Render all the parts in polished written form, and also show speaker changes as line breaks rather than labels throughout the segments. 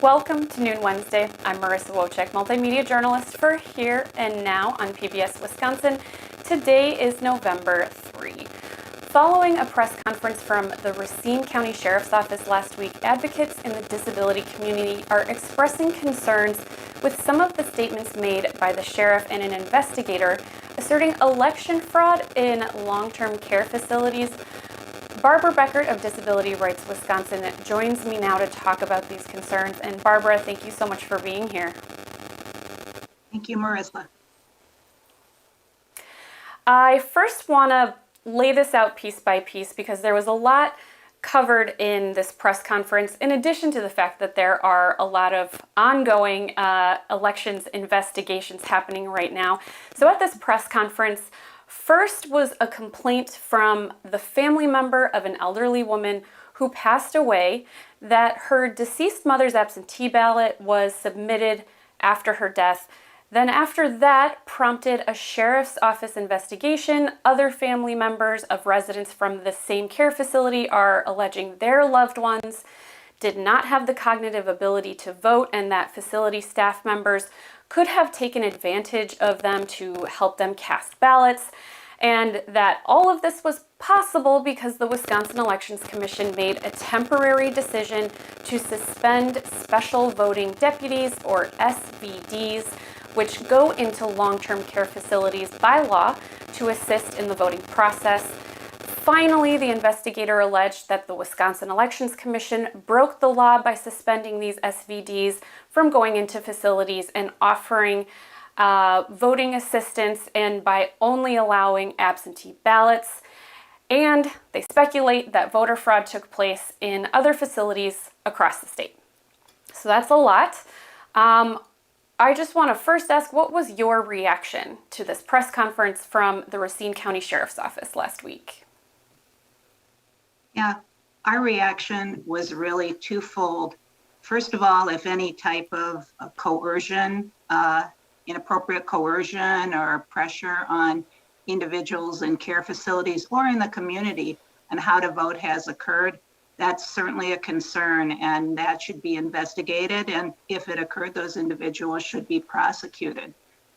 Welcome to Noon Wednesday. I'm Marissa Wojcik, multimedia journalist for Here and Now on PBS Wisconsin. Today is November 3. Following a press conference from the Racine County Sheriff's Office last week, advocates in the disability community are expressing concerns with some of the statements made by the sheriff and an investigator asserting election fraud in long-term care facilities. Barbara Beckert of Disability Rights Wisconsin joins me now to talk about these concerns. And Barbara, thank you so much for being here.
Thank you, Marissa.
I first want to lay this out piece by piece because there was a lot covered in this press conference, in addition to the fact that there are a lot of ongoing elections investigations happening right now. So at this press conference, first was a complaint from the family member of an elderly woman who passed away that her deceased mother's absentee ballot was submitted after her death. Then after that prompted a sheriff's office investigation. Other family members of residents from the same care facility are alleging their loved ones did not have the cognitive ability to vote and that facility staff members could have taken advantage of them to help them cast ballots, and that all of this was possible because the Wisconsin Elections Commission made a temporary decision to suspend special voting deputies, or SVDs, which go into long-term care facilities by law to assist in the voting process. Finally, the investigator alleged that the Wisconsin Elections Commission broke the law by suspending these SVDs from going into facilities and offering voting assistance, and by only allowing absentee ballots. And they speculate that voter fraud took place in other facilities across the state. So that's a lot. I just want to first ask, what was your reaction to this press conference from the Racine County Sheriff's Office last week?
Yeah, our reaction was really twofold. First of all, if any type of coercion, inappropriate coercion or pressure on individuals in care facilities or in the community on how to vote has occurred, that's certainly a concern, and that should be investigated. And if it occurred, those individuals should be prosecuted.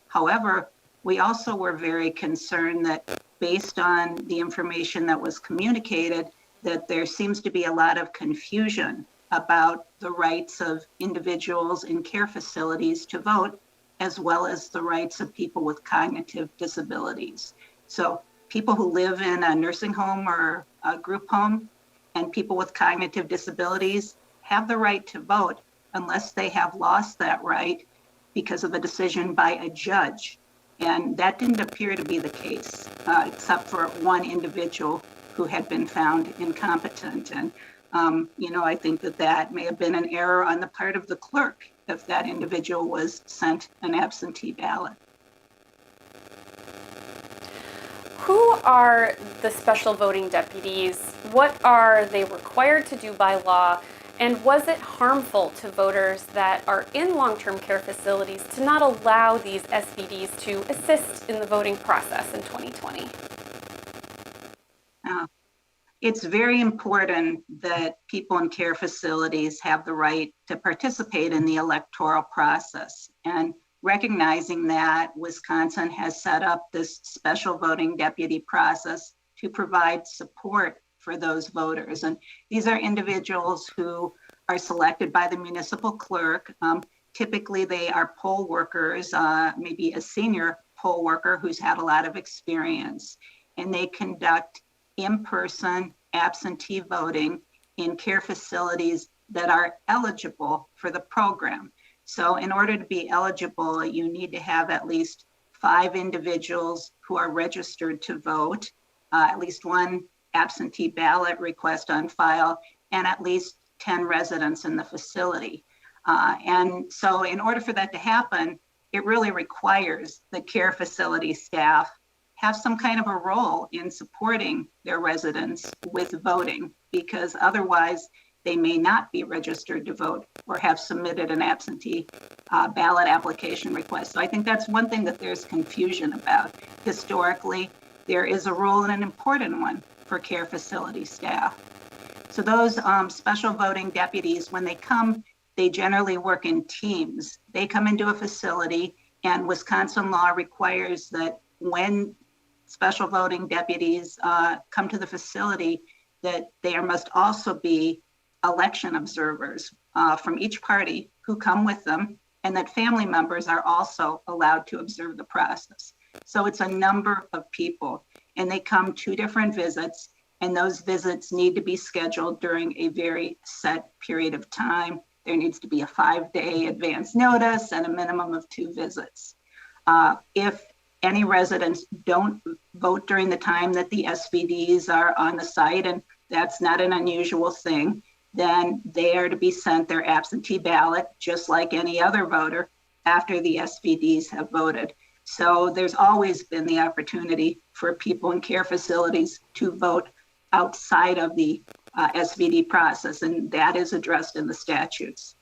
However, we also were very concerned that based on the information that was communicated, that there seems to be a lot of confusion about the rights of individuals in care facilities to vote, as well as the rights of people with cognitive disabilities. So people who live in a nursing home or a group home and people with cognitive disabilities have the right to vote unless they have lost that right because of a decision by a judge. And that didn't appear to be the case, except for one individual who had been found incompetent. And, I think that may have been an error on the part of the clerk if that individual was sent an absentee ballot.
Who are the special voting deputies? What are they required to do by law? And was it harmful to voters that are in long-term care facilities to not allow these SVDs to assist in the voting process in 2020?
It's very important that people in care facilities have the right to participate in the electoral process. And recognizing that, Wisconsin has set up this special voting deputy process to provide support for those voters. And these are individuals who are selected by the municipal clerk. Typically, they are poll workers, maybe a senior poll worker who's had a lot of experience, and they conduct in-person absentee voting in care facilities that are eligible for the program. So in order to be eligible, you need to have at least 5 individuals who are registered to vote, at least 1 absentee ballot request on file, and at least 10 residents in the facility. And so in order for that to happen, it really requires the care facility staff have some kind of a role in supporting their residents with voting, because otherwise they may not be registered to vote or have submitted an absentee ballot application request. So I think that's one thing that there's confusion about. Historically, there is a role, and an important one, for care facility staff. So those special voting deputies, when they come, they generally work in teams. They come into a facility, and Wisconsin law requires that when special voting deputies come to the facility, that there must also be election observers from each party who come with them, and that family members are also allowed to observe the process. So it's a number of people, and they come 2 different visits, and those visits need to be scheduled during a very set period of time. There needs to be a 5-day advance notice and a minimum of 2 visits. If any residents don't vote during the time that the SVDs are on the site, and that's not an unusual thing, then they are to be sent their absentee ballot, just like any other voter, after the SVDs have voted. So there's always been the opportunity for people in care facilities to vote outside of the SVD process, and that is addressed in the statutes.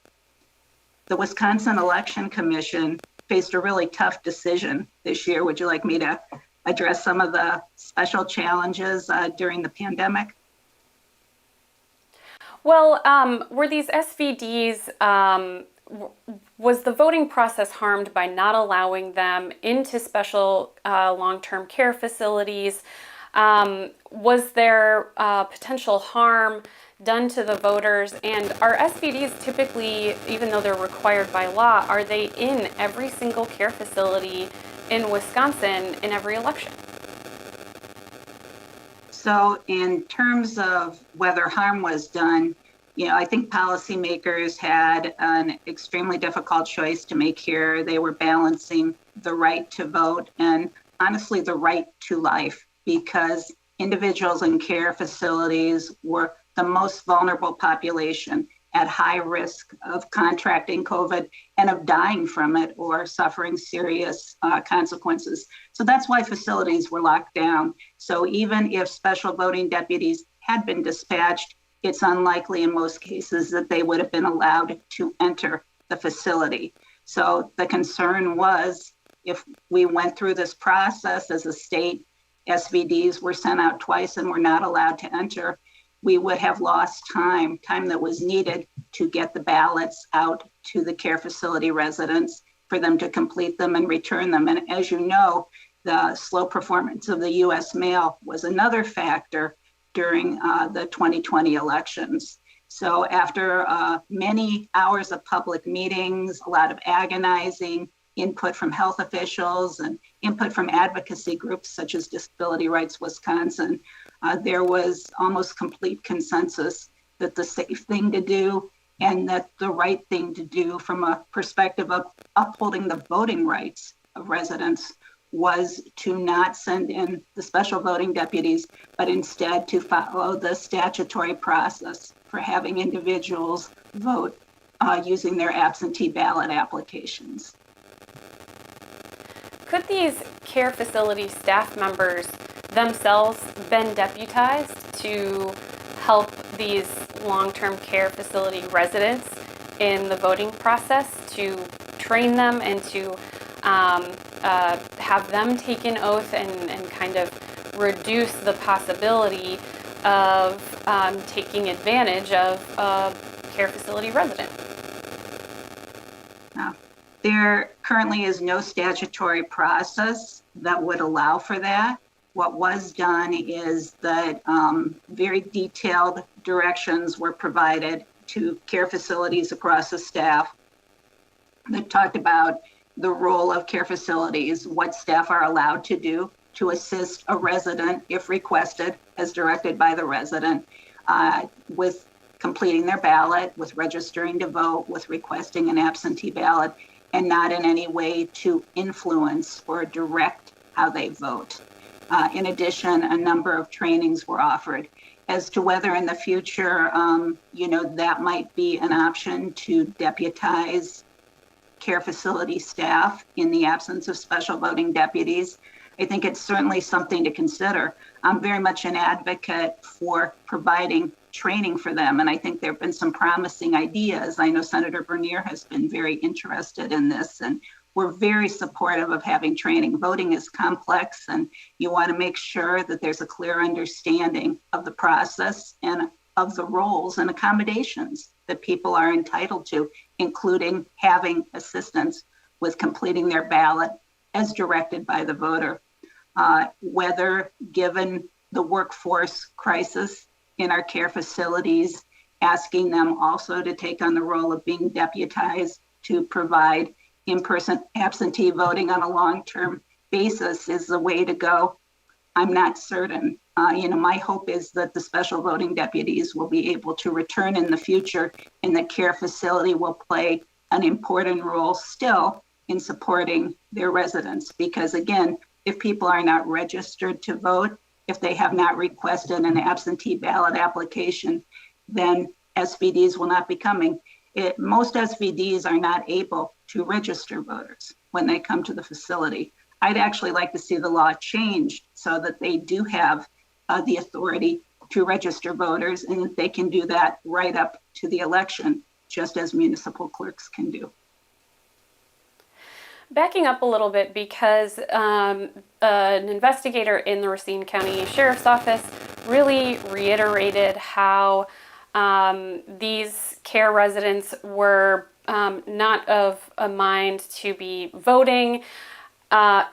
The Wisconsin Election Commission faced a really tough decision this year. Would you like me to address some of the special challenges during the pandemic?
Well, were these SVDs, was the voting process harmed by not allowing them into special long-term care facilities? Was there potential harm done to the voters? And are SVDs typically, even though they're required by law, are they in every single care facility in Wisconsin in every election?
So in terms of whether harm was done, I think policymakers had an extremely difficult choice to make here. They were balancing the right to vote and honestly the right to life, because individuals in care facilities were the most vulnerable population at high risk of contracting COVID and of dying from it or suffering serious consequences. So that's why facilities were locked down. So even if special voting deputies had been dispatched, it's unlikely in most cases that they would have been allowed to enter the facility. So the concern was, if we went through this process as a state, SVDs were sent out twice and were not allowed to enter, we would have lost time that was needed to get the ballots out to the care facility residents for them to complete them and return them. And as you know, the slow performance of the US mail was another factor during the 2020 elections. So after many hours of public meetings, a lot of agonizing, input from health officials and input from advocacy groups such as Disability Rights Wisconsin, there was almost complete consensus that the safe thing to do and that the right thing to do from a perspective of upholding the voting rights of residents was to not send in the special voting deputies, but instead to follow the statutory process for having individuals vote using their absentee ballot applications.
Could these care facility staff members themselves been deputized to help these long-term care facility residents in the voting process, to train them and to have them take an oath and kind of reduce the possibility of taking advantage of a care facility resident?
There currently is no statutory process that would allow for that. What was done is that very detailed directions were provided to care facilities across the staff that talked about the role of care facilities, what staff are allowed to do to assist a resident if requested, as directed by the resident, with completing their ballot, with registering to vote, with requesting an absentee ballot, and not in any way to influence or direct how they vote. In addition, a number of trainings were offered as to whether in the future, that might be an option to deputize care facility staff in the absence of special voting deputies. I think it's certainly something to consider. I'm very much an advocate for providing training for them, and I think there have been some promising ideas. I know Senator Bernier has been very interested in this, and we're very supportive of having training. Voting is complex, and you want to make sure that there's a clear understanding of the process and of the roles and accommodations that people are entitled to, including having assistance with completing their ballot as directed by the voter. Whether given the workforce crisis in our care facilities, asking them also to take on the role of being deputized to provide in-person absentee voting on a long-term basis is the way to go. I'm not certain. My hope is that the special voting deputies will be able to return in the future, and the care facility will play an important role still in supporting their residents. Because again, if people are not registered to vote, if they have not requested an absentee ballot application, then SVDs will not be coming. Most SVDs are not able to register voters when they come to the facility. I'd actually like to see the law changed so that they do have the authority to register voters, and that they can do that right up to the election, just as municipal clerks can do.
Backing up a little bit, because an investigator in the Racine County Sheriff's Office really reiterated how these care residents were not of a mind to be voting.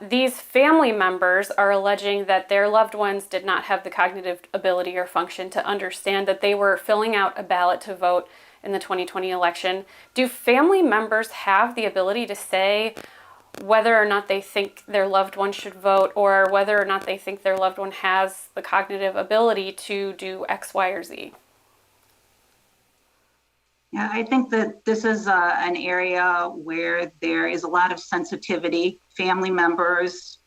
These family members are alleging that their loved ones did not have the cognitive ability or function to understand that they were filling out a ballot to vote in the 2020 election. Do family members have the ability to say whether or not they think their loved one should vote, or whether or not they think their loved one has the cognitive ability to do X, Y, or Z?
Yeah, I think that this is an area where there is a lot of sensitivity. Family members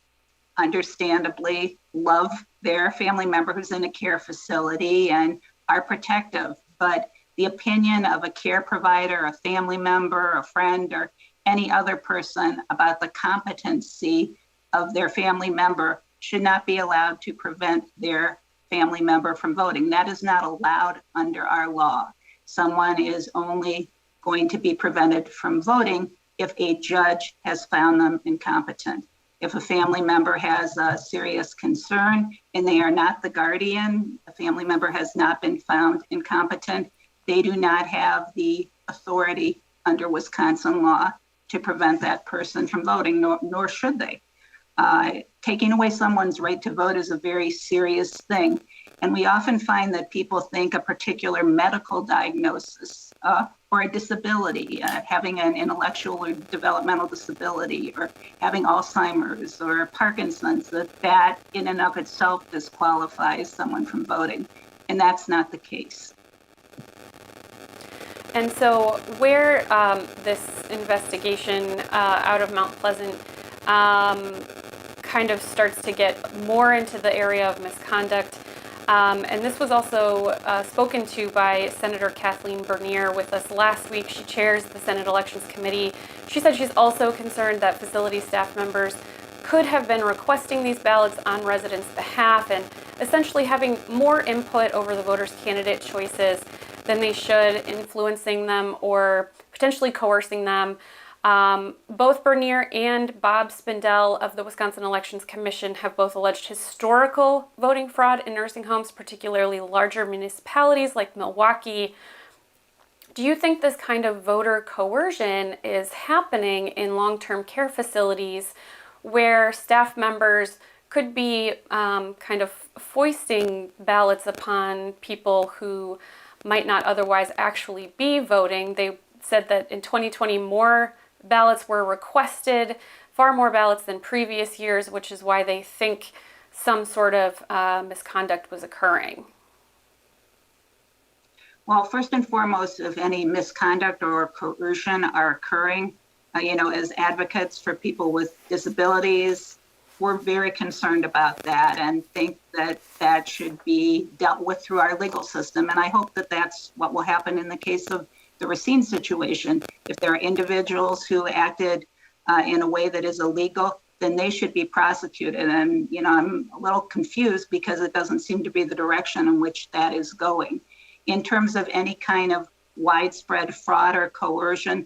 understandably love their family member who's in a care facility and are protective, but the opinion of a care provider, a family member, a friend, or any other person about the competency of their family member should not be allowed to prevent their family member from voting. That is not allowed under our law. Someone is only going to be prevented from voting if a judge has found them incompetent. If a family member has a serious concern and they are not the guardian, a family member has not been found incompetent, they do not have the authority under Wisconsin law to prevent that person from voting, nor should they. Taking away someone's right to vote is a very serious thing. And we often find that people think a particular medical diagnosis or a disability, having an intellectual or developmental disability, or having Alzheimer's or Parkinson's, that in and of itself disqualifies someone from voting. And that's not the case.
And so where this investigation out of Mount Pleasant kind of starts to get more into the area of misconduct, and this was also spoken to by Senator Kathleen Bernier with us last week. She chairs the Senate Elections Committee. She said she's also concerned that facility staff members could have been requesting these ballots on residents' behalf and essentially having more input over the voters' candidate choices than they should, influencing them or potentially coercing them. Both Bernier and Bob Spindell of the Wisconsin Elections Commission have both alleged historical voting fraud in nursing homes, particularly larger municipalities like Milwaukee. Do you think this kind of voter coercion is happening in long-term care facilities where staff members could be kind of foisting ballots upon people who might not otherwise actually be voting? They said that in 2020 more ballots were requested, far more ballots than previous years, which is why they think some sort of misconduct was occurring.
Well, first and foremost, if any misconduct or coercion are occurring, as advocates for people with disabilities, we're very concerned about that and think that that should be dealt with through our legal system. And I hope that that's what will happen in the case of the Racine situation. If there are individuals who acted in a way that is illegal, then they should be prosecuted. And, I'm a little confused because it doesn't seem to be the direction in which that is going. In terms of any kind of widespread fraud or coercion,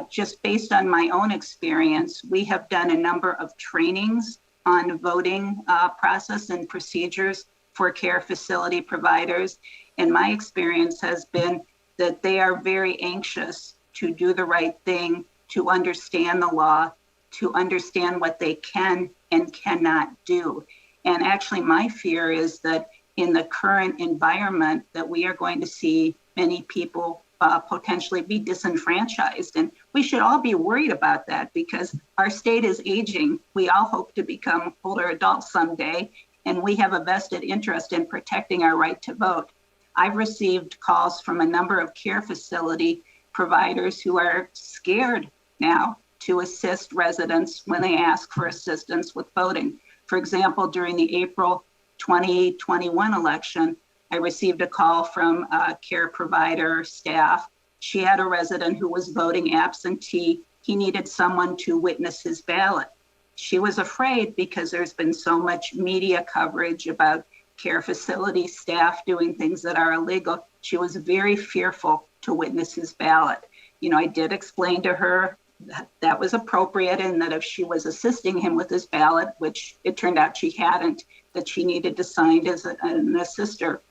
just based on my own experience, we have done a number of trainings on voting process and procedures for care facility providers. And my experience has been that they are very anxious to do the right thing, to understand the law, to understand what they can and cannot do. And actually, my fear is that in the current environment that we are going to see many people potentially be disenfranchised. And we should all be worried about that because our state is aging. We all hope to become older adults someday, and we have a vested interest in protecting our right to vote. I've received calls from a number of care facility providers who are scared now to assist residents when they ask for assistance with voting. For example, during the April 2021 election, I received a call from a care provider staff. She had a resident who was voting absentee. He needed someone to witness his ballot. She was afraid because there's been so much media coverage about care facility staff doing things that are illegal. She was very fearful to witness his ballot. I did explain to her that was appropriate and that if she was assisting him with his ballot, which it turned out she hadn't, that she needed to sign as an assister.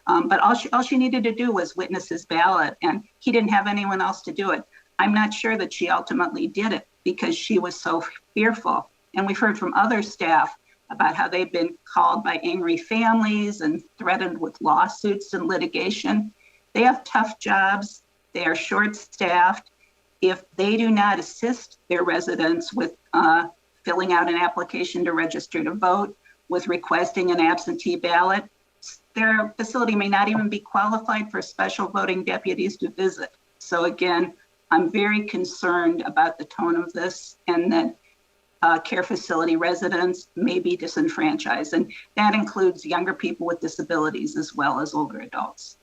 But all she needed to do was witness his ballot, and he didn't have anyone else to do it. I'm not sure that she ultimately did it because she was so fearful. And we've heard from other staff about how they've been called by angry families and threatened with lawsuits and litigation. They have tough jobs. They are short-staffed. If they do not assist their residents with filling out an application to register to vote, with requesting an absentee ballot, their facility may not even be qualified for special voting deputies to visit. So again, I'm very concerned about the tone of this and that care facility residents may be disenfranchised. And that includes younger people with disabilities as well as older adults.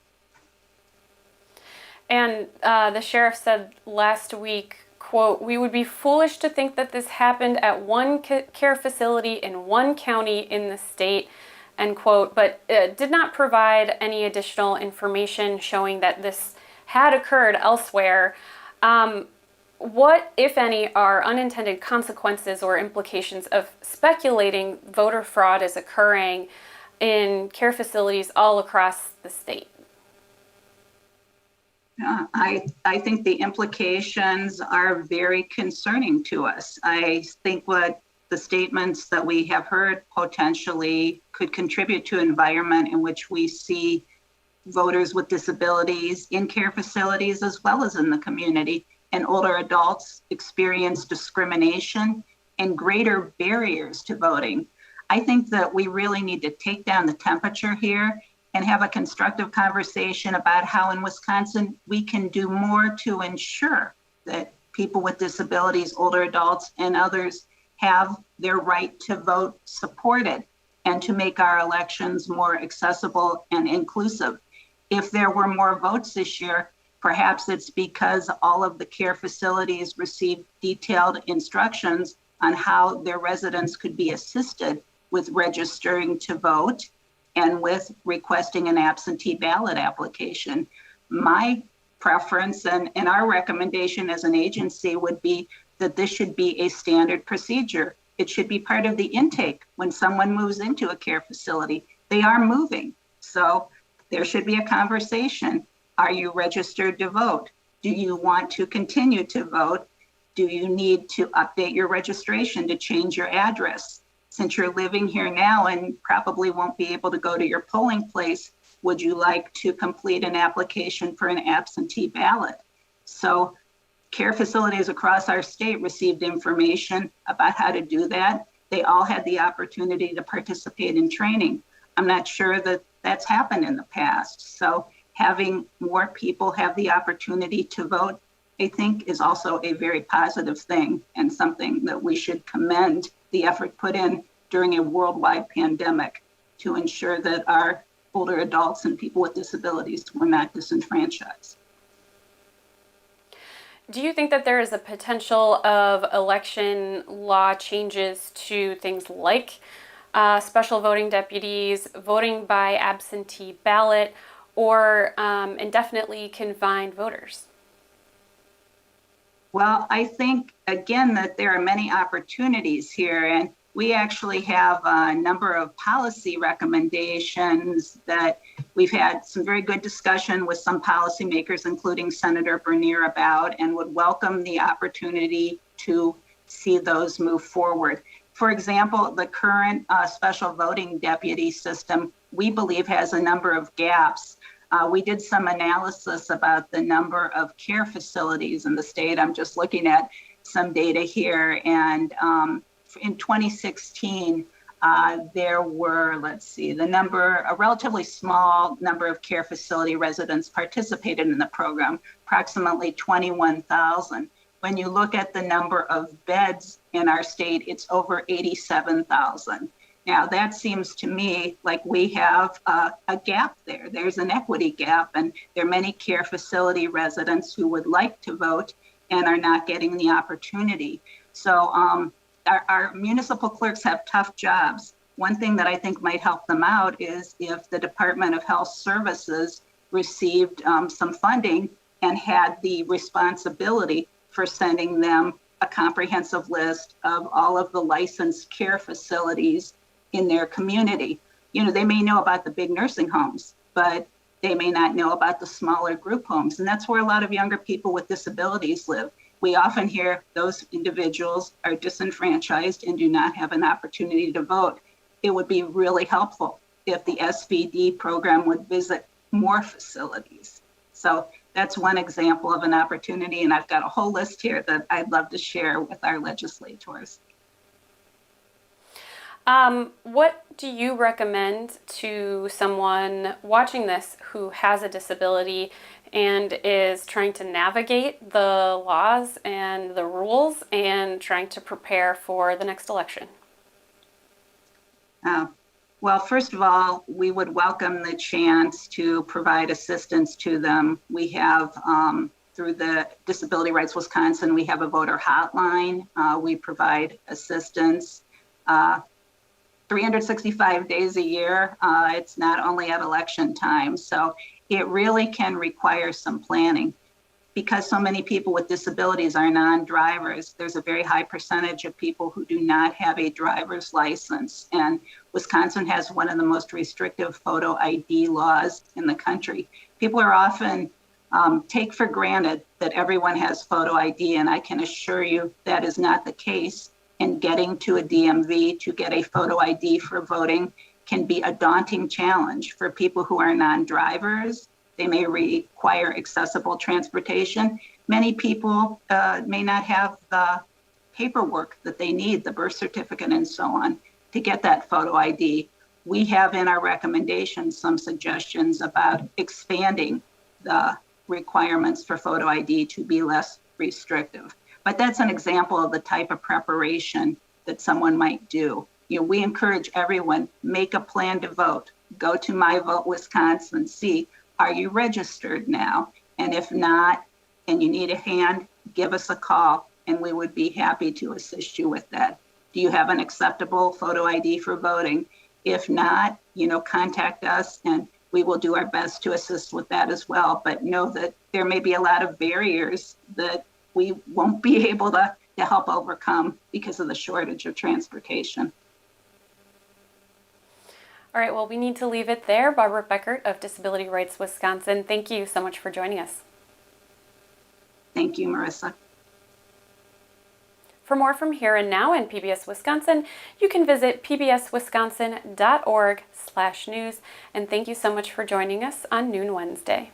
And the sheriff said last week, quote, "We would be foolish to think that this happened at one care facility in one county in the state," end quote, but did not provide any additional information showing that this had occurred elsewhere. What, if any, are unintended consequences or implications of speculating voter fraud is occurring in care facilities all across the state?
I think the implications are very concerning to us. I think what the statements that we have heard potentially could contribute to an environment in which we see voters with disabilities in care facilities as well as in the community, and older adults experience discrimination and greater barriers to voting. I think that we really need to take down the temperature here and have a constructive conversation about how in Wisconsin we can do more to ensure that people with disabilities, older adults, and others have their right to vote supported and to make our elections more accessible and inclusive. If there were more votes this year, perhaps it's because all of the care facilities received detailed instructions on how their residents could be assisted with registering to vote and with requesting an absentee ballot application. My preference and our recommendation as an agency would be that this should be a standard procedure. It should be part of the intake when someone moves into a care facility. They are moving, so there should be a conversation. Are you registered to vote? Do you want to continue to vote? Do you need to update your registration to change your address? Since you're living here now and probably won't be able to go to your polling place, would you like to complete an application for an absentee ballot? So care facilities across our state received information about how to do that. They all had the opportunity to participate in training. I'm not sure that that's happened in the past. So having more people have the opportunity to vote, I think, is also a very positive thing and something that we should commend the effort put in during a worldwide pandemic to ensure that our older adults and people with disabilities were not disenfranchised.
Do you think that there is a potential of election law changes to things like special voting deputies, voting by absentee ballot, or indefinitely confined voters?
Well, I think, again, that there are many opportunities here. And we actually have a number of policy recommendations that we've had some very good discussion with some policymakers, including Senator Bernier, about, and would welcome the opportunity to see those move forward. For example, the current special voting deputy system, we believe, has a number of gaps. We did some analysis about the number of care facilities in the state. I'm just looking at some data here, and in 2016, there were, a relatively small number of care facility residents participated in the program, approximately 21,000. When you look at the number of beds in our state, it's over 87,000. Now, that seems to me like we have a gap there. There's an equity gap, and there are many care facility residents who would like to vote and are not getting the opportunity. So our municipal clerks have tough jobs. One thing that I think might help them out is if the Department of Health Services received some funding and had the responsibility for sending them a comprehensive list of all of the licensed care facilities in their community. You know, they may know about the big nursing homes, but they may not know about the smaller group homes. And that's where a lot of younger people with disabilities live. We often hear those individuals are disenfranchised and do not have an opportunity to vote. It would be really helpful if the SVD program would visit more facilities. So that's one example of an opportunity, and I've got a whole list here that I'd love to share with our legislators.
What do you recommend to someone watching this who has a disability and is trying to navigate the laws and the rules and trying to prepare for the next election?
Well, first of all, we would welcome the chance to provide assistance to them. We have, through the Disability Rights Wisconsin, we have a voter hotline. We provide assistance 365 days a year. It's not only at election time. So it really can require some planning. Because so many people with disabilities are non-drivers, there's a very high percentage of people who do not have a driver's license. And Wisconsin has one of the most restrictive photo ID laws in the country. People are often take for granted that everyone has photo ID, and I can assure you that is not the case. And getting to a DMV to get a photo ID for voting can be a daunting challenge for people who are non-drivers. They may require accessible transportation. Many people may not have the paperwork that they need, the birth certificate and so on, to get that photo ID. We have in our recommendations some suggestions about expanding the requirements for photo ID to be less restrictive. But that's an example of the type of preparation that someone might do. You know, we encourage everyone, make a plan to vote. Go to My Vote Wisconsin, see, are you registered now? And if not, and you need a hand, give us a call and we would be happy to assist you with that. Do you have an acceptable photo ID for voting? If not, you know, contact us and we will do our best to assist with that as well. But know that there may be a lot of barriers that we won't be able to help overcome because of the shortage of transportation.
All right, well, we need to leave it there. Barbara Beckert of Disability Rights Wisconsin, thank you so much for joining us.
Thank you, Marissa.
For more from Here and Now and PBS Wisconsin, you can visit pbswisconsin.org/news. And thank you so much for joining us on Noon Wednesday.